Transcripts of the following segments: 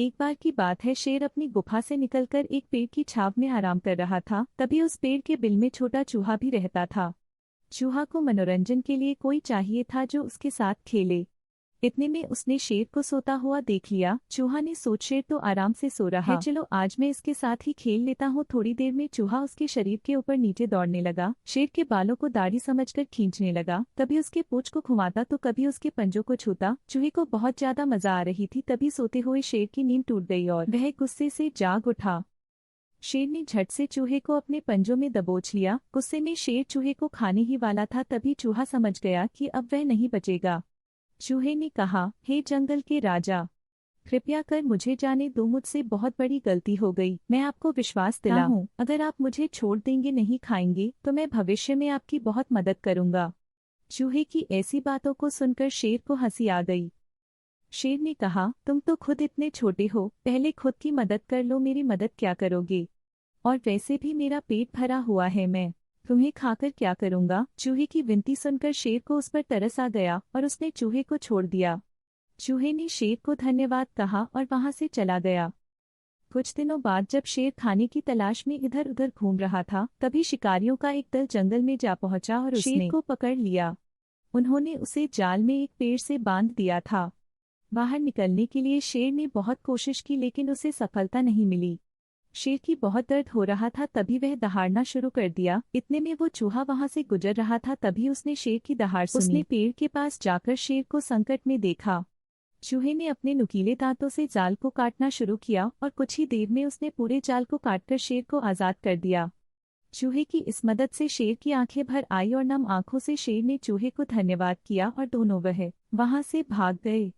एक बार की बात है, शेर अपनी गुफा से निकलकर एक पेड़ की छाव में आराम कर रहा था। तभी उस पेड़ के बिल में छोटा चूहा भी रहता था। चूहा को मनोरंजन के लिए कोई चाहिए था जो उसके साथ खेले। इतने में उसने शेर को सोता हुआ देख लिया। चूहा ने सोच, शेर तो आराम से सो रहा है, चलो आज मैं इसके साथ ही खेल लेता हूँ। थोड़ी देर में चूहा उसके शरीर के ऊपर नीचे दौड़ने लगा। शेर के बालों को दाढ़ी समझकर खींचने लगा, कभी उसके पूंछ को घुमाता तो कभी उसके पंजों को छूता। चूहे को बहुत ज्यादा मजा आ रही थी। तभी सोते हुए शेर की नींद टूट गई और वह गुस्से से जाग उठा। शेर ने झट से चूहे को अपने पंजों में दबोच लिया। गुस्से में शेर चूहे को खाने ही वाला था। तभी चूहा समझ गया कि अब वह नहीं बचेगा। चूहे ने कहा, हे जंगल के राजा, कृपया कर मुझे जाने दो, मुझसे बहुत बड़ी गलती हो गई। मैं आपको विश्वास दिलाऊं, अगर आप मुझे छोड़ देंगे, नहीं खाएंगे, तो मैं भविष्य में आपकी बहुत मदद करूंगा। चूहे की ऐसी बातों को सुनकर शेर को हंसी आ गई। शेर ने कहा, तुम तो खुद इतने छोटे हो, पहले खुद की मदद कर लो, मेरी मदद क्या करोगे? और वैसे भी मेरा पेट भरा हुआ है, मैं तुम्हें खाकर क्या करूंगा? चूहे की विनती सुनकर शेर को उस पर तरस आ गया और उसने चूहे को छोड़ दिया। चूहे ने शेर को धन्यवाद कहा और वहां से चला गया। कुछ दिनों बाद जब शेर खाने की तलाश में इधर उधर घूम रहा था, तभी शिकारियों का एक दल जंगल में जा पहुंचा और शेर को पकड़ लिया। उन्होंने उसे जाल में एक पेड़ से बांध दिया था। बाहर निकलने के लिए शेर ने बहुत कोशिश की, लेकिन उसे सफलता नहीं मिली। शेर की बहुत दर्द हो रहा था। तभी वह दहाड़ना शुरू कर दिया। इतने में वो चूहा वहां से गुजर रहा था। तभी उसने शेर की दहाड़ सुनी। उसने पेड़ के पास जाकर शेर को संकट में देखा। चूहे ने अपने नुकीले दांतों से जाल को काटना शुरू किया और कुछ ही देर में उसने पूरे जाल को काटकर शेर को आजाद कर दिया। चूहे की इस मदद से शेर की आंखें भर आई और नम आंखों से शेर ने चूहे को धन्यवाद किया और दोनों वहां से भाग गए।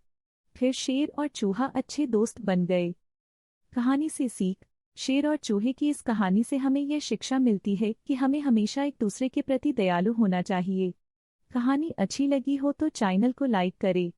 फिर शेर और चूहा अच्छे दोस्त बन गए। कहानी से सीख। शेर और चूहे की इस कहानी से हमें यह शिक्षा मिलती है कि हमें हमेशा एक दूसरे के प्रति दयालु होना चाहिए। कहानी अच्छी लगी हो तो चैनल को लाइक करें।